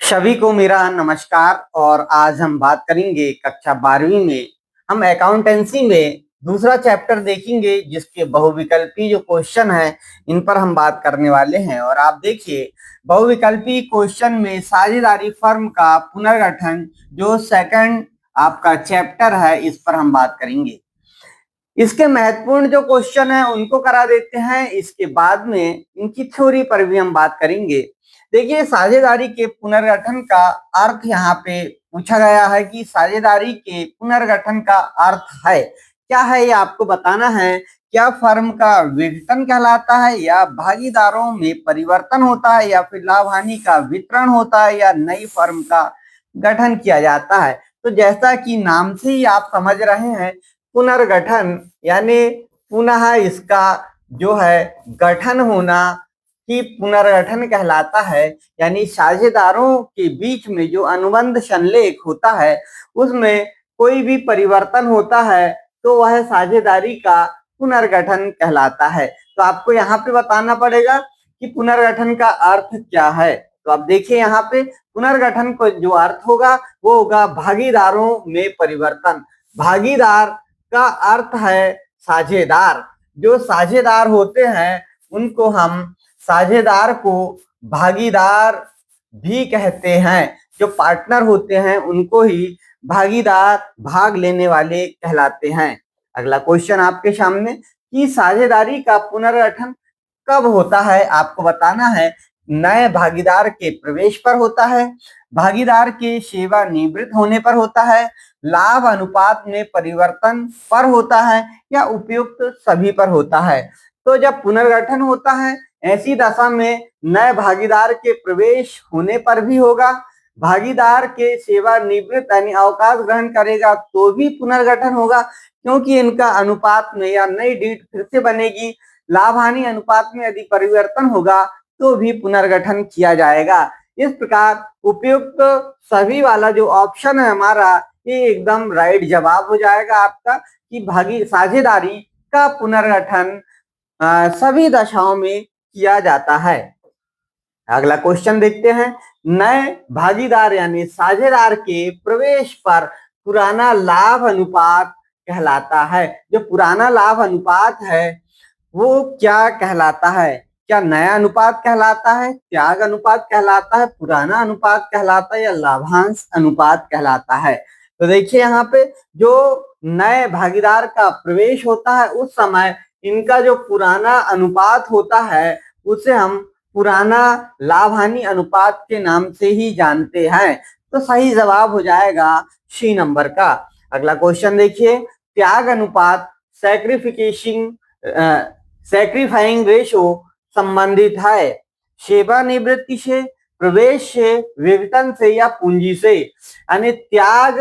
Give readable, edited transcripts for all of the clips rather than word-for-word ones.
सभी को मेरा नमस्कार। और आज हम बात करेंगे कक्षा 12वीं में हम अकाउंटेंसी में दूसरा चैप्टर देखेंगे, जिसके बहुविकल्पी जो क्वेश्चन है इन पर हम बात करने वाले हैं। और आप देखिए, बहुविकल्पी क्वेश्चन में साझेदारी फर्म का पुनर्गठन जो सेकंड आपका चैप्टर है, इस पर हम बात करेंगे। इसके महत्वपूर्ण जो क्वेश्चन है उनको करा देते हैं, इसके बाद में इनकी थ्योरी पर भी हम बात करेंगे। देखिए, साझेदारी के पुनर्गठन का अर्थ यहाँ पे पूछा गया है कि साझेदारी के पुनर्गठन का अर्थ है क्या है, ये आपको बताना है। क्या फर्म का विघटन कहलाता है, या भागीदारों में परिवर्तन होता है, या फिर लाभ हानि का वितरण होता है, या नई फर्म का गठन किया जाता है। तो जैसा कि नाम से ही आप समझ रहे हैं, पुनर्गठन यानी पुनः इसका जो है गठन होना ही पुनर्गठन कहलाता है। यानी साझेदारों के बीच में जो अनुबंध संलेख होता है उसमें कोई भी परिवर्तन होता है तो वह साझेदारी का पुनर्गठन कहलाता है। तो आपको यहाँ पे बताना पड़ेगा कि पुनर्गठन का अर्थ क्या है। तो आप देखिए, यहाँ पे पुनर्गठन को जो अर्थ होगा वो होगा भागीदारों में परिवर्तन। भागीदार का अर्थ है साझेदार। जो साझेदार होते हैं उनको हम साझेदार को भागीदार भी कहते हैं। जो पार्टनर होते हैं उनको ही भागीदार, भाग लेने वाले कहलाते हैं। अगला क्वेश्चन आपके सामने कि साझेदारी का पुनर्गठन कब होता है, आपको बताना है। नए भागीदार के प्रवेश पर होता है, भागीदार के सेवानिवृत्त होने पर होता है, लाभ अनुपात में परिवर्तन पर होता है, या उपयुक्त सभी पर होता है। तो जब पुनर्गठन होता है ऐसी दशा में नए भागीदार के प्रवेश होने पर भी होगा, भागीदार के सेवानिवृत्त यानी अवकाश ग्रहण करेगा तो भी पुनर्गठन होगा, क्योंकि इनका अनुपात में या नई डीट फिर से बनेगी। लाभ हानि अनुपात में यदि परिवर्तन होगा तो भी पुनर्गठन किया जाएगा। इस प्रकार उपयुक्त सभी वाला जो ऑप्शन है हमारा, ये एकदम राइट जवाब हो जाएगा आपका कि भागी साझेदारी का पुनर्गठन सभी दशाओं में किया जाता है। अगला क्वेश्चन देखते हैं। नए भागीदार यानी साझेदार के प्रवेश पर पुराना लाभ अनुपात कहलाता है। जो पुराना लाभ अनुपात है वो क्या कहलाता है? क्या नया अनुपात कहलाता है, त्याग अनुपात कहलाता है, पुराना अनुपात कहलाता है, या लाभांश अनुपात कहलाता है? तो देखिए, यहाँ पे जो नए भागीदार का प्रवेश होता है उस समय इनका जो पुराना अनुपात होता है उसे हम पुराना लाभ हानि अनुपात के नाम से ही जानते हैं। तो सही जवाब हो जाएगा सी नंबर का। अगला क्वेश्चन देखिए, त्याग अनुपात सैक्रिफाइंग रेशो संबंधित है सेवानिवृत्ति से, प्रवेश से, विघटन से, या पूंजी से। यानी त्याग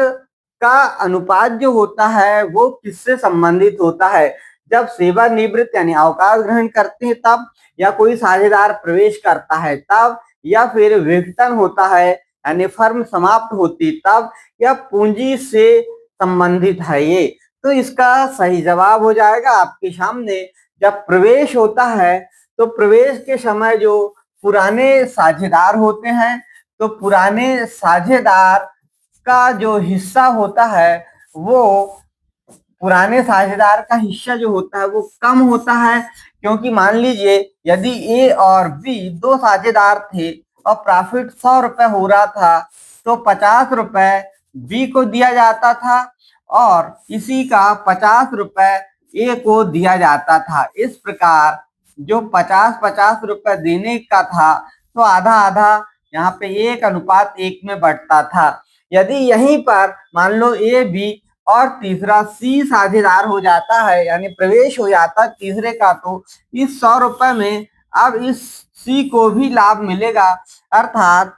का अनुपात जो होता है वो किससे संबंधित होता है? जब सेवानिवृत्त यानी अवकाश ग्रहण करते हैं तब, या कोई साझेदार प्रवेश करता है तब, या फिर विघटन होता है यानी फर्म समाप्त होती तब, या पूंजी से संबंधित है ये। तो इसका सही जवाब हो जाएगा आपके सामने, जब प्रवेश होता है तो प्रवेश के समय जो पुराने साझेदार होते हैं तो पुराने साझेदार का जो हिस्सा होता है वो पुराने साझेदार का हिस्सा जो होता है वो कम होता है। क्योंकि मान लीजिए यदि ए और बी दो साझेदार थे और प्रॉफिट 100 रुपए हो रहा था तो 50 रुपए बी को दिया जाता था और इसी का 50 रुपए ए को दिया जाता था। इस प्रकार जो 50-50 रुपए देने का था तो आधा आधा यहाँ पे 1:1 में बढ़ता था। यदि यहीं पर मान लो ए बी और तीसरा सी साझेदार हो जाता है यानी प्रवेश हो जाता तीसरे का, तो इस 100 रुपए में अब इस सी को भी लाभ मिलेगा, अर्थात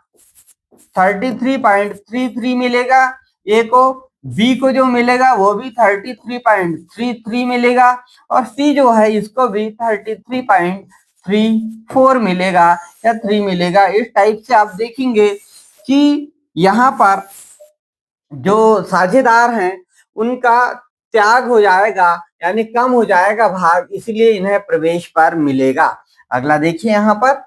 33.33 मिलेगा। ए को, बी को जो मिलेगा वो भी 33.33 मिलेगा, और सी जो है इसको भी 33.34 मिलेगा या 3 मिलेगा। इस टाइप से आप देखेंगे कि यहाँ पर जो साझेदार हैं उनका त्याग हो जाएगा यानी कम हो जाएगा भाग, इसलिए इन्हें प्रवेश पर मिलेगा। अगला देखिए यहाँ पर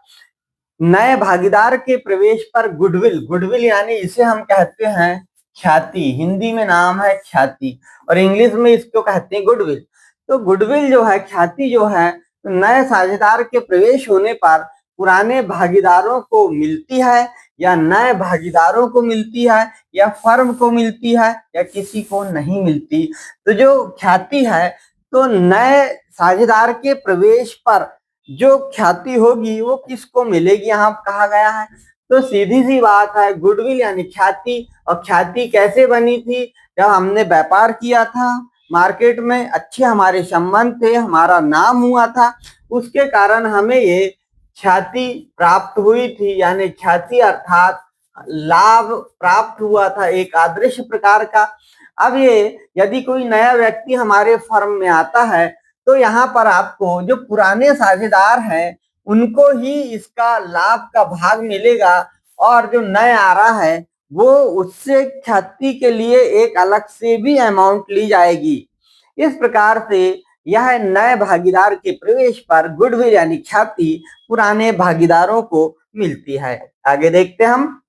नए भागीदार के प्रवेश पर गुडविल, गुडविल यानी इसे हम कहते हैं ख्याति, हिंदी में नाम है ख्याति और इंग्लिश में इसको कहते हैं गुडविल। तो गुडविल जो है, ख्याति जो है, नए साझेदार के प्रवेश होने पर पुराने भागीदारों को मिलती है या नए भागीदारों को मिलती है या फर्म को मिलती है या किसी को नहीं मिलती। तो जो ख्याति है, तो नए साझेदार के प्रवेश पर जो ख्याति होगी वो किसको मिलेगी, यहाँ कहा गया है। तो सीधी सी बात है, गुडविल यानी ख्याति। और ख्याति कैसे बनी थी? जब हमने व्यापार किया था मार्केट में, अच्छे हमारे संबंध थे, हमारा नाम हुआ था, उसके कारण हमें ये ख्याति प्राप्त हुई थी। यानी ख्याति अर्थात लाभ प्राप्त हुआ था एक आदर्श प्रकार का। अब ये यदि कोई नया व्यक्ति हमारे फर्म में आता है तो यहाँ पर आपको जो पुराने साझेदार हैं उनको ही इसका लाभ का भाग मिलेगा और जो नया आ रहा है वो उससे ख्याति के लिए एक अलग से भी अमाउंट ली जाएगी। इस प्रकार से यह नए भागीदार के प्रवेश पर गुडविल यानी ख्याति पुराने भागीदारों को मिलती है। आगे देखते हैं हम,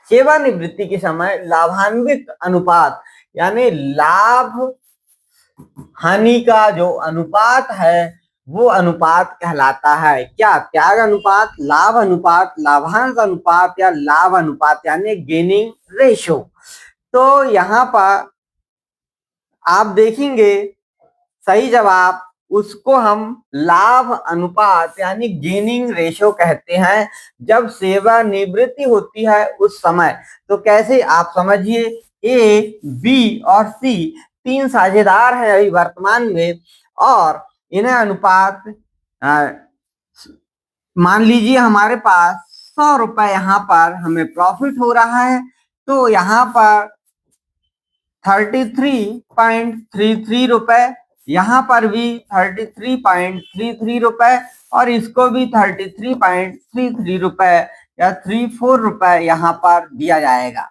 सेवानिवृत्ति के समय लाभान्वित अनुपात यानी लाभ हानि का जो अनुपात है वो अनुपात कहलाता है। क्या? त्याग अनुपात, लाभ अनुपात, लाभांश अनुपात या लाभ अनुपात यानी गेनिंग रेशो। तो यहाँ पर आप देखेंगे सही जवाब उसको हम लाभ अनुपात यानी गेनिंग रेशो कहते हैं जब सेवानिवृत्ति होती है उस समय। तो कैसे आप समझिए, ए, बी और सी तीन साझेदार हैं अभी वर्तमान में और इन्हें अनुपात मान लीजिए हमारे पास 100 रुपए यहाँ पर हमें प्रॉफिट हो रहा है, तो यहाँ पर 33.33 रुपए, यहाँ पर भी 33.33 रुपए और इसको भी 33.33 रुपए या 34 रुपए यहाँ पर दिया जाएगा।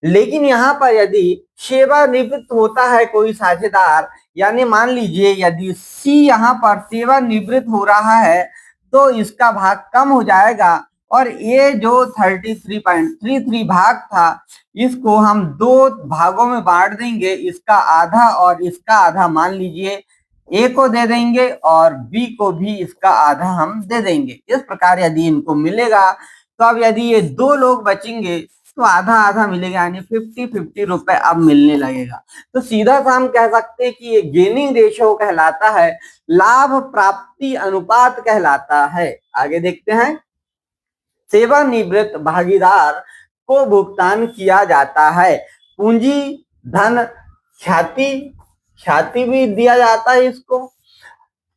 लेकिन यहाँ पर यदि सेवानिवृत्त होता है कोई साझेदार, यानी मान लीजिए यदि सी यहाँ पर सेवानिवृत्त हो रहा है तो इसका भाग कम हो जाएगा और ये जो 33.33 भाग था इसको हम दो भागों में बांट देंगे, इसका आधा और इसका आधा मान लीजिए ए को दे देंगे और बी को भी इसका आधा हम दे देंगे। इस प्रकार यदि इनको मिलेगा तो अब यदि ये दो लोग बचेंगे तो आधा आधा मिलेगा यानी 50-50 रुपए अब मिलने लगेगा। तो सीधा सा हम कह सकते हैं कि ये गेनिंग रेशो कहलाता है, लाभ प्राप्ति अनुपात कहलाता है। आगे देखते हैं, सेवानिवृत्त भागीदार को भुगतान किया जाता है पूंजी धन ख्याति, ख्याति भी दिया जाता है इसको,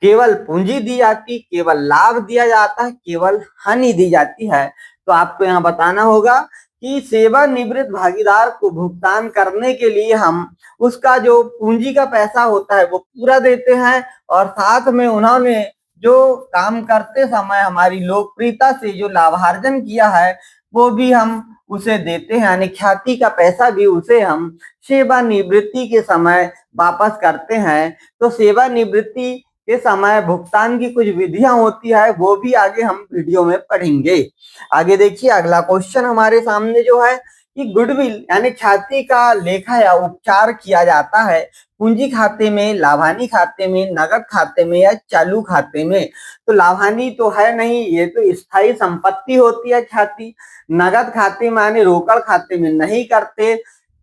केवल पूंजी दी जाती, केवल लाभ दिया जाता है, केवल हानि दी जाती है। तो आपको यहाँ बताना होगा कि सेवानिवृत्त भागीदार को भुगतान करने के लिए हम उसका जो पूंजी का पैसा होता है वो पूरा देते हैं और साथ में उन्होंने जो काम करते समय हमारी लोकप्रियता से जो लाभार्जन किया है वो भी हम उसे देते हैं, यानी ख्याति का पैसा भी उसे हम सेवानिवृत्ति के समय वापस करते हैं। तो सेवानिवृत्ति के समय भुगतान की कुछ विधियां होती है वो भी आगे हम वीडियो में पढ़ेंगे। आगे देखिए, अगला क्वेश्चन हमारे सामने जो है कि गुडविल यानी ख्याति का लेखा या उपचार किया जाता है पूंजी खाते में, लाभानी खाते में, नगद खाते में या चालू खाते में। तो लाभानी तो है नहीं, ये तो स्थायी संपत्ति होती है ख्याति। नगद खाते में यानी रोकड़ खाते में नहीं करते,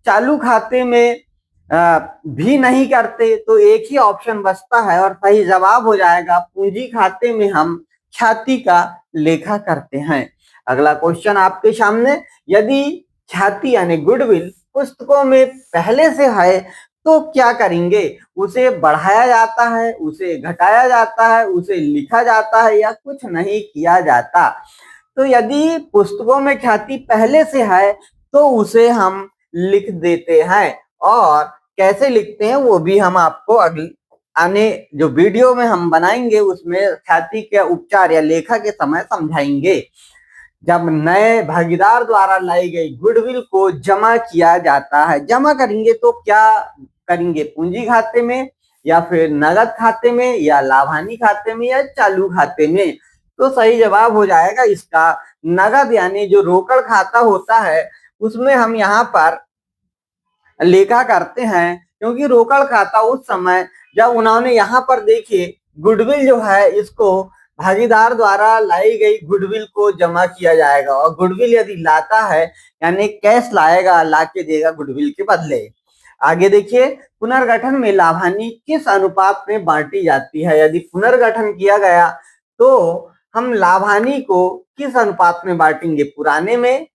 चालू खाते में भी नहीं करते। तो एक ही ऑप्शन बचता है और सही जवाब हो जाएगा पूंजी खाते में हम ख्याति का लेखा करते हैं। अगला क्वेश्चन आपके सामने, यदि ख्याति यानी गुडविल पुस्तकों में पहले से है तो क्या करेंगे? उसे बढ़ाया जाता है, उसे घटाया जाता है, उसे लिखा जाता है या कुछ नहीं किया जाता? तो यदि पुस्तकों में ख्याति पहले से है तो उसे हम लिख देते हैं और कैसे लिखते हैं वो भी हम आपको अगले आने जो वीडियो में हम बनाएंगे उसमें ख्याति के उपचार या लेखा के समय समझाएंगे। जब नए भागीदार द्वारा लाई गई गुडविल को जमा किया जाता है, जमा करेंगे तो क्या करेंगे? पूंजी खाते में या फिर नगद खाते में या लाभानी खाते में या चालू खाते में? तो सही जवाब हो जाएगा इसका नगद, यानी जो रोकड़ खाता होता है उसमें हम यहाँ पर लेखा करते हैं, क्योंकि रोकड़ खाता उस समय जब उन्होंने यहाँ पर देखिए गुडविल जो है इसको भागीदार द्वारा लाई गई गुडविल को जमा किया जाएगा, और गुडविल यदि लाता है यानी कैश लाएगा, ला के देगा गुडविल के बदले। आगे देखिए, पुनर्गठन में लाभानी किस अनुपात में बांटी जाती है। यदि पुनर्गठन किया गया तो हम लाभानी को किस अनुपात में बांटेंगे, पुराने में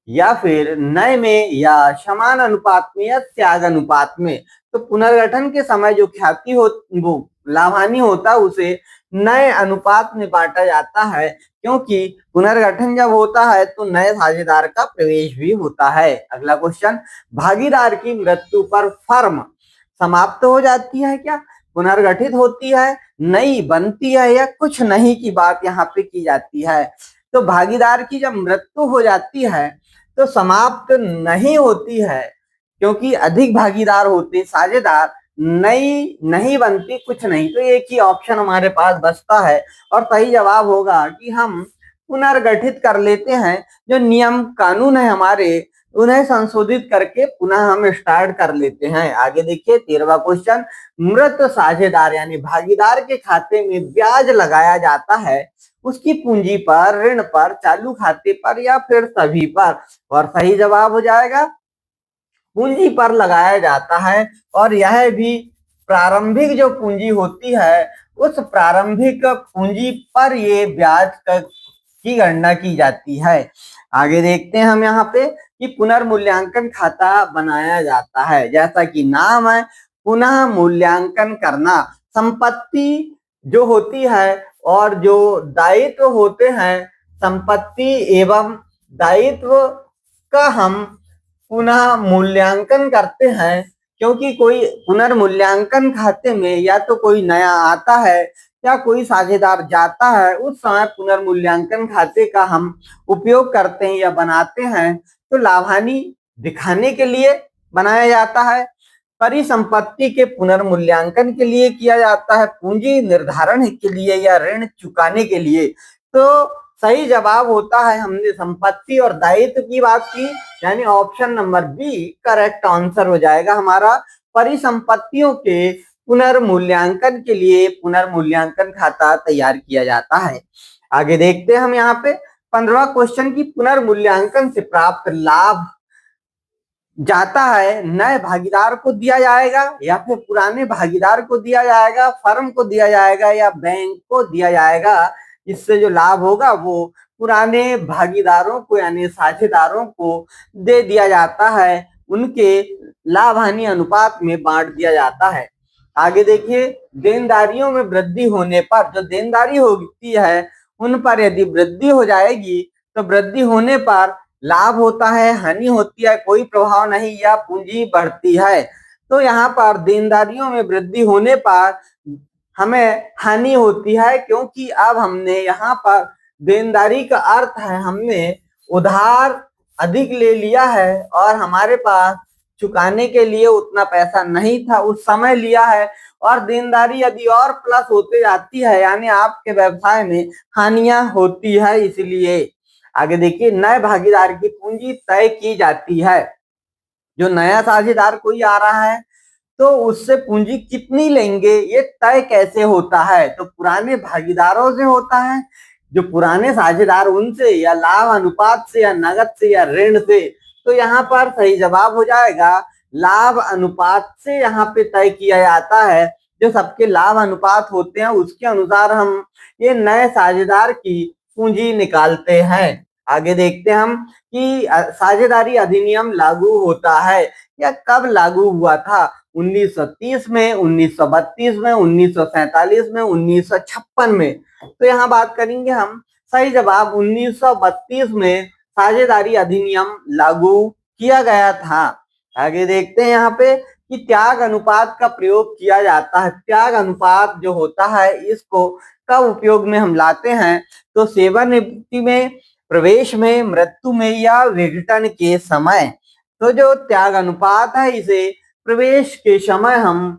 या फिर नए में या समान अनुपात में या त्याग अनुपात में। तो पुनर्गठन के समय जो ख्याति हो वो लाभानी होता है उसे नए अनुपात में बांटा जाता है, क्योंकि पुनर्गठन जब होता है तो नए साझेदार का प्रवेश भी होता है। अगला क्वेश्चन, भागीदार की मृत्यु पर फर्म समाप्त हो जाती है क्या, पुनर्गठित होती है, नई बनती है, या कुछ नहीं की बात यहाँ पे की जाती है। तो भागीदार की जब मृत्यु हो जाती है तो समाप्त नहीं होती है, क्योंकि अधिक भागीदार होते, साझेदार नई नहीं बनती, कुछ नहीं। तो एक ही ऑप्शन हमारे पास बचता है और सही जवाब होगा कि हम पुनर्गठित कर लेते हैं, जो नियम कानून है हमारे उन्हें संशोधित करके पुनः हम स्टार्ट कर लेते हैं। आगे देखिए 13वां क्वेश्चन, मृत साझेदार यानी भागीदार के खाते में ब्याज लगाया जाता है उसकी पूंजी पर, ऋण पर, चालू खाते पर, या फिर सभी पर। और सही जवाब हो जाएगा पूंजी पर लगाया जाता है, और यह भी प्रारंभिक जो पूंजी होती है उस प्रारंभिक पूंजी पर ये ब्याज की गणना की जाती है। आगे देखते हैं हम यहाँ पे कि पुनर्मूल्यांकन खाता बनाया जाता है, जैसा कि नाम है पुनः मूल्यांकन करना। संपत्ति जो होती है और जो दायित्व होते हैं, संपत्ति एवं दायित्व का हम पुनः मूल्यांकन करते हैं, क्योंकि कोई पुनर्मूल्यांकन खाते में या तो कोई नया आता है या कोई साझेदार जाता है, उस समय पुनर्मूल्यांकन खाते का हम उपयोग करते हैं या बनाते हैं। तो लाभानी दिखाने के लिए बनाया जाता है, परिसंपत्ति के पुनर्मूल्यांकन के लिए किया जाता है, पूंजी निर्धारण के लिए, या ऋण चुकाने के लिए। तो सही जवाब होता है, हमने संपत्ति और दायित्व की बात की, यानी option number B correct answer हो जाएगा हमारा। परिसंपत्तियों के पुनर्मूल्यांकन के लिए पुनर्मूल्यांकन खाता तैयार किया जाता है। आगे देखते हैं हम यहाँ पे 15वां क्वेश्चन की, पुनर्मूल्यांकन से प्राप्त लाभ जाता है नए भागीदार को दिया जाएगा या फिर पुराने भागीदार को दिया जाएगा, फर्म को दिया जाएगा, या बैंक को दिया जाएगा। इससे जो लाभ होगा वो पुराने भागीदारों को यानी साझेदारों को दे दिया जाता है, उनके लाभ हानि अनुपात में बांट दिया जाता है। आगे देखिए, देनदारियों में वृद्धि होने पर, जो देनदारी होती है उन पर यदि वृद्धि हो जाएगी तो वृद्धि होने पर लाभ होता है, हानि होती है, कोई प्रभाव नहीं, या पूंजी बढ़ती है। तो यहाँ पर देनदारियों में वृद्धि होने पर हमें हानि होती है, क्योंकि अब हमने यहाँ पर देनदारी का अर्थ है हमने उधार अधिक ले लिया है और हमारे पास चुकाने के लिए उतना पैसा नहीं था, उस समय लिया है, और देनदारी यदि और प्लस होते जाती है यानी आपके व्यवसाय में हानियां होती है। इसलिए आगे देखिए, नए भागीदार की पूंजी तय की जाती है। जो नया साझेदार कोई आ रहा है तो उससे पूंजी कितनी लेंगे ये तय कैसे होता है, तो पुराने भागीदारों से होता है, जो पुराने साझेदार उनसे, या लाभ अनुपात से, या नगद से, या ऋण से। तो यहाँ पर सही जवाब हो जाएगा लाभ अनुपात से यहाँ पे तय किया जाता है। जो सबके लाभ अनुपात होते हैं उसके अनुसार हम ये नए साझेदार की पूंजी निकालते हैं। आगे देखते हैं हम कि साझेदारी अधिनियम लागू होता है या कब लागू हुआ था, 1930 में, 1932 में, 1947 में, 1956 में। तो यहाँ बात करेंगे हम, सही जवाब 1932 में साझेदारी अधिनियम लागू किया गया था। आगे देखते हैं यहाँ पे कि त्याग अनुपात का प्रयोग किया जाता है। त्याग अनुपात जो होता है इसको कब उपयोग में हम लाते हैं, तो सेवानिवृत्ति में, प्रवेश में, मृत्यु में, या विघटन के समय। तो जो त्याग अनुपात है इसे प्रवेश के समय हम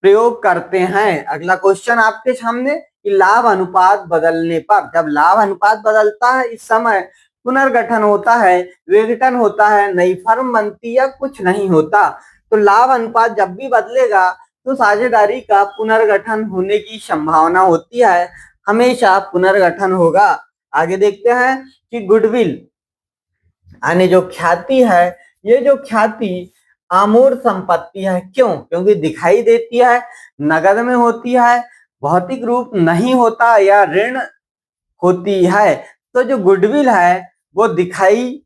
प्रयोग करते हैं। अगला क्वेश्चन आपके सामने, कि लाभ अनुपात बदलने पर, जब लाभ अनुपात बदलता है इस समय पुनर्गठन होता है, विघटन होता है, नई फर्म बनती है, कुछ नहीं होता। तो लाभ अनुपात जब भी बदलेगा तो साझेदारी का पुनर्गठन होने की संभावना होती है, हमेशा पुनर्गठन होगा। आगे देखते हैं कि गुडविल यानी जो ख्याति है, ये जो ख्याति अमूर्त संपत्ति है। क्यों? क्योंकि दिखाई देती है, नगद में होती है, भौतिक रूप नहीं होता या ऋण होती है। तो जो गुडविल है वो दिखाई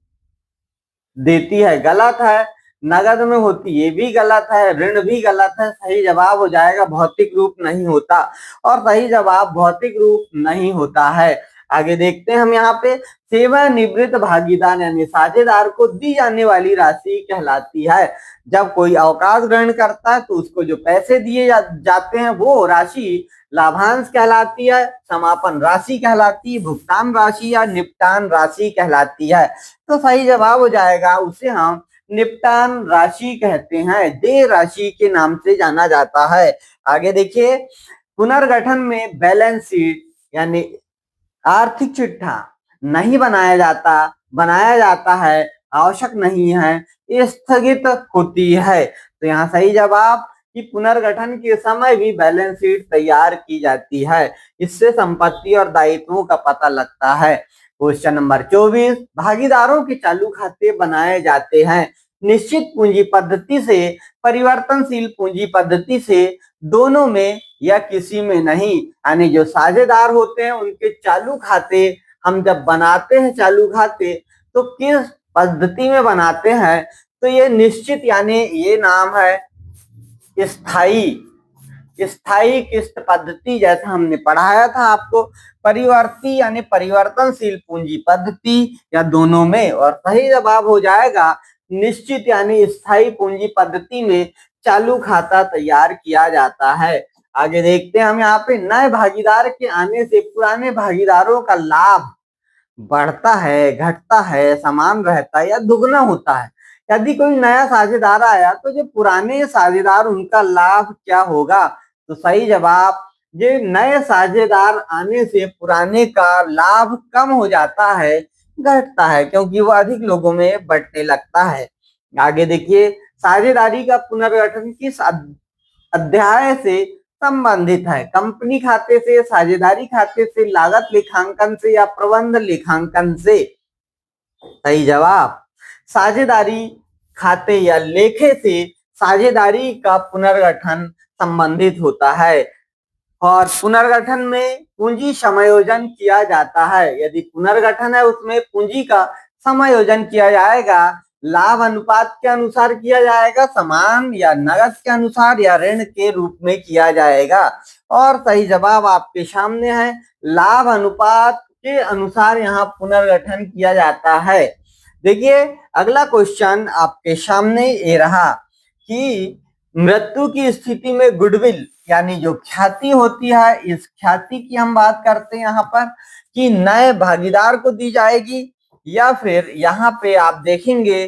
देती है, गलत है। नगद में होती, ये भी गलत है। ऋण भी गलत है। सही जवाब हो जाएगा भौतिक रूप नहीं होता, और सही जवाब भौतिक रूप नहीं होता है। आगे देखते हैं हम यहाँ पे, सेवानिवृत्त भागीदार यानी साझेदार को दी जाने वाली राशि कहलाती है। जब कोई अवकाश ग्रहण करता है तो उसको जो पैसे दिए जाते हैं वो राशि लाभांश कहलाती है, समापन राशि कहलाती है, भुगतान राशि या निपटान राशि कहलाती है। तो सही जवाब हो जाएगा, उसे हम निपटान राशि कहते हैं, देय राशि के नाम से जाना जाता है। आगे देखिए, पुनर्गठन में बैलेंस शीट यानी आर्थिक चिट्ठा नहीं बनाया जाता है, आवश्यक नहीं है, स्थगित होती है। तो यहाँ सही जवाब कि पुनर्गठन के समय भी बैलेंस शीट तैयार की जाती है, इससे संपत्ति और दायित्वों का पता लगता है। क्वेश्चन नंबर 24, भागीदारों के चालू खाते बनाए जाते हैं निश्चित पूंजी पद्धति से, परिवर्तनशील पूंजी पद्धति से, दोनों में या किसी में नहीं। यानी जो साझेदार होते हैं उनके चालू खाते हम जब बनाते हैं चालू खाते तो किस पद्धति में बनाते हैं? तो ये निश्चित यानी ये नाम है स्थायी किस्त पद्धति, जैसा हमने पढ़ाया था आपको। परिवर्ती यानी परिवर्तनशील पूंजी पद्धति, या दोनों में। और सही जवाब हो जाएगा निश्चित यानी स्थायी पूंजी पद्धति में चालू खाता तैयार किया जाता है। आगे देखते हैं हम यहाँ पे, नए भागीदार के आने से पुराने भागीदारों का लाभ बढ़ता है, घटता है, समान रहता है या दुगना होता है। यदि कोई नया साझेदार आया तो जो पुराने साझेदार उनका लाभ क्या होगा? तो सही जवाब, ये नए साझेदार आने से पुराने का लाभ कम हो जाता है, घटता है, क्योंकि वो अधिक लोगों में बंटने लगता है। आगे देखिए, साझेदारी का पुनर्गठन किस अध्याय से संबंधित है? कंपनी खाते से, साझेदारी खाते से, लागत लेखांकन से या प्रबंध लेखांकन से? सही जवाब, साझेदारी खाते या लेखे से साझेदारी का पुनर्गठन संबंधित होता है। और पुनर्गठन में पूंजी समायोजन किया जाता है। यदि पुनर्गठन है उसमें पूंजी का समायोजन किया जाएगा, लाभ अनुपात के अनुसार किया जाएगा, समान या नगद के अनुसार या ऋण के रूप में किया जाएगा। और सही जवाब आपके सामने है, लाभ अनुपात के अनुसार यहाँ पुनर्गठन किया जाता है। देखिए अगला क्वेश्चन आपके सामने ये रहा कि मृत्यु की स्थिति में गुडविल यानी जो ख्याति होती है, इस ख्याति की हम बात करते हैं यहाँ पर कि नए भागीदार को दी जाएगी, या फिर यहाँ पे आप देखेंगे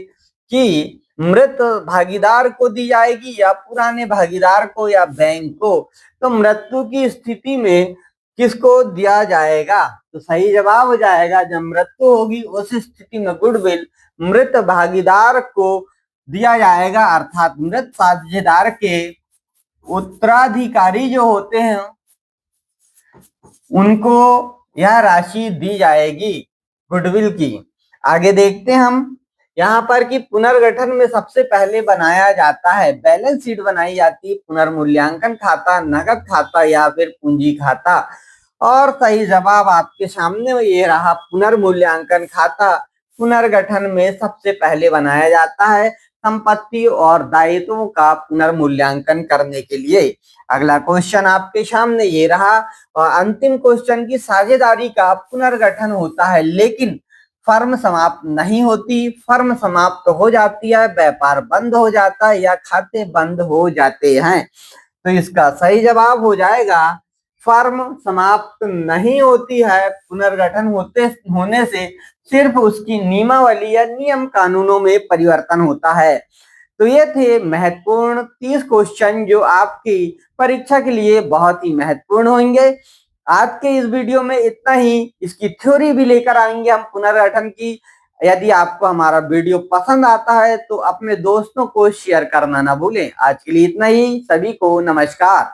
कि मृत भागीदार को दी जाएगी या पुराने भागीदार को या बैंक को। तो मृत्यु की स्थिति में किसको दिया जाएगा? तो सही जवाब हो जाएगा, जब मृत्यु होगी उस स्थिति में गुडविल मृत भागीदार को दिया जाएगा, अर्थात मृत साझेदार के उत्तराधिकारी जो होते हैं उनको यह राशि दी जाएगी गुडविल की। आगे देखते हैं हम यहाँ पर कि पुनर्गठन में सबसे पहले बनाया जाता है, बैलेंस शीट बनाई जाती है, पुनर्मूल्यांकन खाता, नगद खाता या फिर पूंजी खाता। और सही जवाब आपके सामने ये रहा, पुनर्मूल्यांकन खाता पुनर्गठन में सबसे पहले बनाया जाता है, संपत्ति और दायित्वों का पुनर्मूल्यांकन करने के लिए। अगला क्वेश्चन आपके सामने ये रहा, और अंतिम क्वेश्चन की साझेदारी का पुनर्गठन होता है लेकिन फर्म समाप्त नहीं होती, फर्म समाप्त हो जाती है, व्यापार बंद हो जाता है या खाते बंद हो जाते हैं। तो इसका सही जवाब हो जाएगा, फर्म समाप्त नहीं होती है, पुनर्गठन होने से सिर्फ उसकी नियमावली या नियम कानूनों में परिवर्तन होता है। तो ये थे महत्वपूर्ण 30 क्वेश्चन जो आपकी परीक्षा के लिए बहुत ही महत्वपूर्ण होंगे। आज के इस वीडियो में इतना ही। इसकी थ्योरी भी लेकर आएंगे हम पुनर्गठन की। यदि आपको हमारा वीडियो पसंद आता है तो अपने दोस्तों को शेयर करना ना भूलें। आज के लिए इतना ही। सभी को नमस्कार।